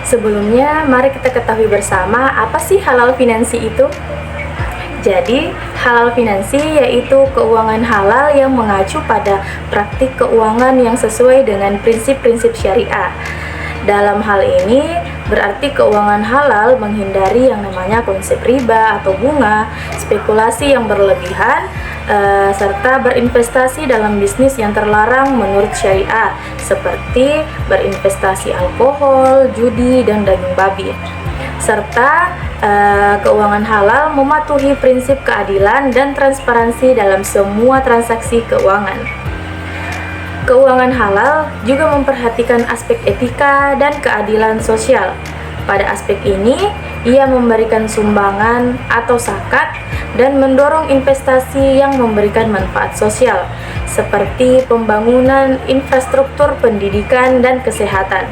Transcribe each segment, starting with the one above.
Sebelumnya, mari kita ketahui bersama apa sih halal finansi itu. Jadi, halal finansi yaitu keuangan halal yang mengacu pada praktik keuangan yang sesuai dengan prinsip-prinsip syariah. Dalam hal ini, berarti keuangan halal menghindari yang namanya konsep riba atau bunga, spekulasi yang berlebihan, serta berinvestasi dalam bisnis yang terlarang menurut syariah, seperti berinvestasi alkohol, judi, dan daging babi. Serta keuangan halal mematuhi prinsip keadilan dan transparansi dalam semua transaksi keuangan. Keuangan halal juga memperhatikan aspek etika dan keadilan sosial. Pada aspek ini, ia memberikan sumbangan atau zakat dan mendorong investasi yang memberikan manfaat sosial, seperti pembangunan infrastruktur pendidikan dan kesehatan.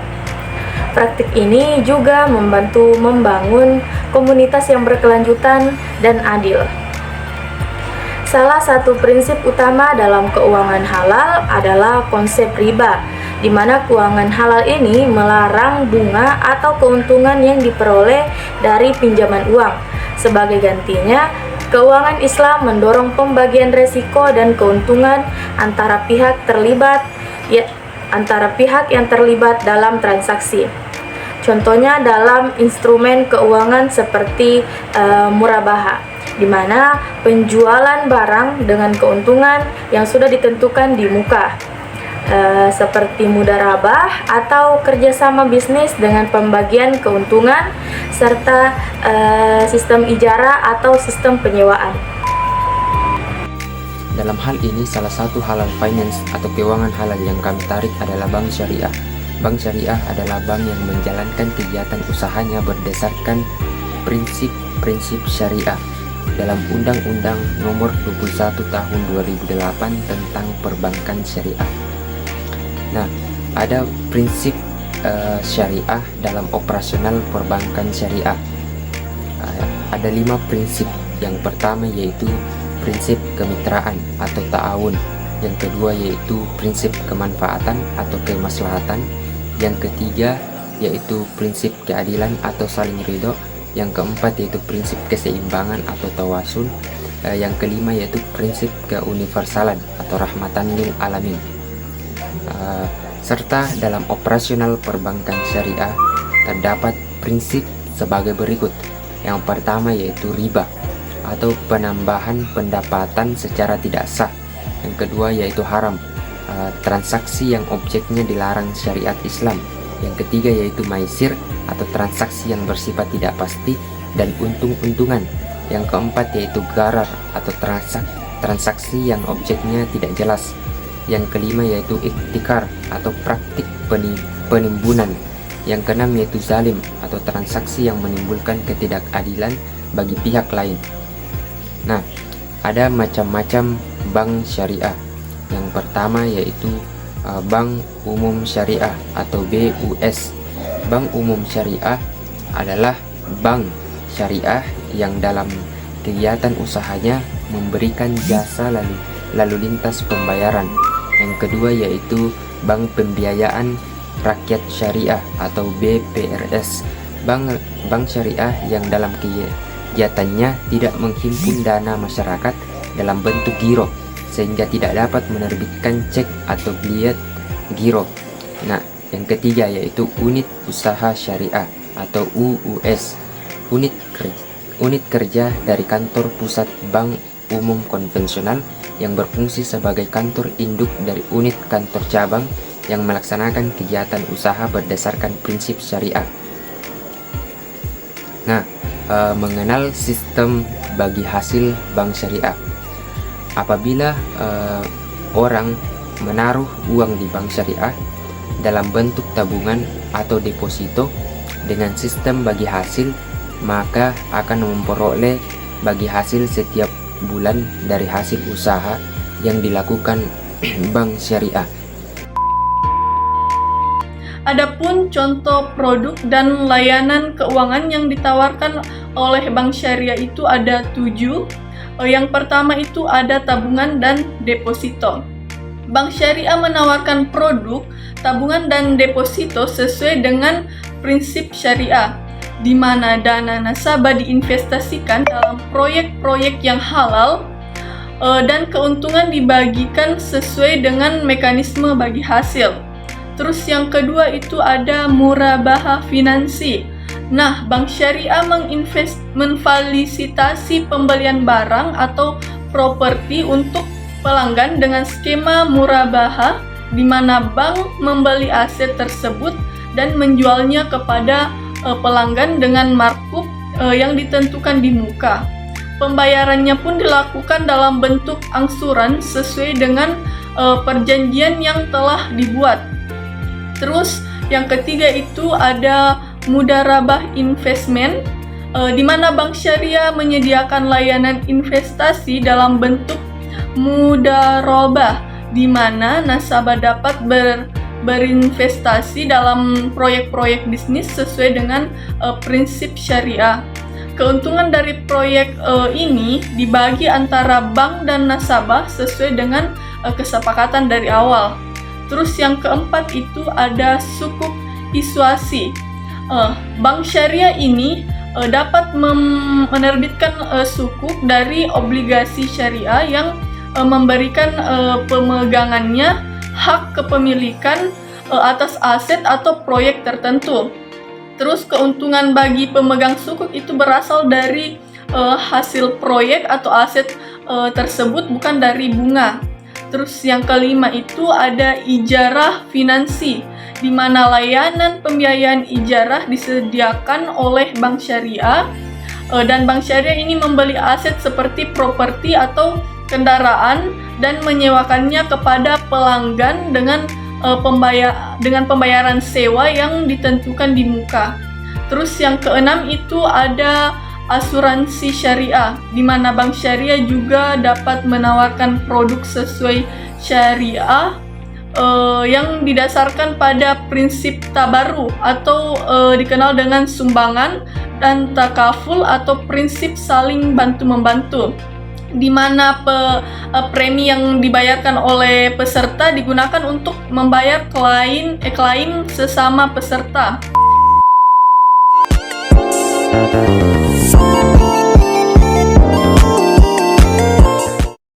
Praktik ini juga membantu membangun komunitas yang berkelanjutan dan adil. Salah satu prinsip utama dalam keuangan halal adalah konsep riba, di mana keuangan halal ini melarang bunga atau keuntungan yang diperoleh dari pinjaman uang. Sebagai gantinya, keuangan Islam mendorong pembagian resiko dan keuntungan antara pihak yang terlibat dalam transaksi. Contohnya dalam instrumen keuangan seperti murabaha, di mana penjualan barang dengan keuntungan yang sudah ditentukan di muka, seperti mudharabah atau kerjasama bisnis dengan pembagian keuntungan, serta sistem ijarah atau sistem penyewaan. Dalam hal ini, salah satu halal finance atau keuangan halal yang kami tarik adalah bank syariah. Bank syariah adalah bank yang menjalankan kegiatan usahanya berdasarkan prinsip-prinsip syariah dalam Undang-Undang Nomor 21 Tahun 2008 tentang Perbankan Syariah. Nah, ada prinsip syariah dalam operasional perbankan syariah. Ada 5 prinsip. Yang pertama yaitu prinsip kemitraan atau ta'awun. Yang kedua yaitu prinsip kemanfaatan atau kemaslahatan. Yang ketiga yaitu prinsip keadilan atau saling ridho. Yang keempat yaitu prinsip keseimbangan atau tawasul. Yang kelima yaitu prinsip keuniversalan atau rahmatan lil alamin. Serta dalam operasional perbankan syariah terdapat prinsip sebagai berikut. Yang pertama yaitu riba atau penambahan pendapatan secara tidak sah. Yang kedua yaitu haram, transaksi yang objeknya dilarang syariat Islam. Yang ketiga yaitu maisir atau transaksi yang bersifat tidak pasti dan untung-untungan. Yang keempat yaitu gharar atau transaksi yang objeknya tidak jelas. Yang kelima yaitu iktikar atau praktik penimbunan. Yang keenam yaitu zalim atau transaksi yang menimbulkan ketidakadilan bagi pihak lain. Nah, ada macam-macam bank syariah. Yang pertama yaitu Bank Umum Syariah atau BUS. Bank Umum Syariah adalah bank syariah yang dalam kegiatan usahanya memberikan jasa lalu lintas pembayaran. Yang kedua yaitu Bank Pembiayaan Rakyat Syariah atau BPRS. Bank syariah yang dalam kegiatannya tidak menghimpun dana masyarakat dalam bentuk giro, sehingga tidak dapat menerbitkan cek atau billet giro. Nah, yang ketiga yaitu Unit Usaha Syariah atau UUS. Unit kerja dari kantor pusat bank umum konvensional yang berfungsi sebagai kantor induk dari unit kantor cabang yang melaksanakan kegiatan usaha berdasarkan prinsip syariah. Nah, mengenal sistem bagi hasil bank syariah. Apabila orang menaruh uang di bank syariah dalam bentuk tabungan atau deposito dengan sistem bagi hasil, maka akan memperoleh bagi hasil setiap bulan dari hasil usaha yang dilakukan bank syariah. Adapun contoh produk dan layanan keuangan yang ditawarkan oleh bank syariah itu ada 7. Yang pertama itu ada tabungan dan deposito. Bank syariah menawarkan produk tabungan dan deposito sesuai dengan prinsip syariah, di mana dana nasabah diinvestasikan dalam proyek-proyek yang halal dan keuntungan dibagikan sesuai dengan mekanisme bagi hasil. Terus yang kedua itu ada murabahah finansi. Nah, bank syariah memfasilitasi pembelian barang atau properti untuk pelanggan dengan skema murabahah, di mana bank membeli aset tersebut dan menjualnya kepada pelanggan dengan markup yang ditentukan di muka. Pembayarannya pun dilakukan dalam bentuk angsuran sesuai dengan perjanjian yang telah dibuat. Terus yang ketiga itu ada mudarabah investment, di mana bank syariah menyediakan layanan investasi dalam bentuk mudarabah, di mana nasabah dapat berinvestasi dalam proyek-proyek bisnis sesuai dengan prinsip syariah. Keuntungan dari proyek ini dibagi antara bank dan nasabah sesuai dengan kesepakatan dari awal. Terus yang keempat itu ada sukuk isuasi. Bank syariah ini dapat menerbitkan sukuk dari obligasi syariah yang memberikan pemegangannya hak kepemilikan atas aset atau proyek tertentu. Terus keuntungan bagi pemegang sukuk itu berasal dari hasil proyek atau aset tersebut, bukan dari bunga. Terus yang kelima itu ada ijarah finansi, di mana layanan pembiayaan ijarah disediakan oleh bank syariah, dan bank syariah ini membeli aset seperti properti atau kendaraan dan menyewakannya kepada pelanggan dengan pembayaran sewa yang ditentukan di muka. Terus yang keenam itu ada asuransi syariah, di mana bank syariah juga dapat menawarkan produk sesuai syariah yang didasarkan pada prinsip tabaru atau dikenal dengan sumbangan, dan takaful atau prinsip saling bantu-membantu, di mana premi yang dibayarkan oleh peserta digunakan untuk membayar klaim sesama peserta.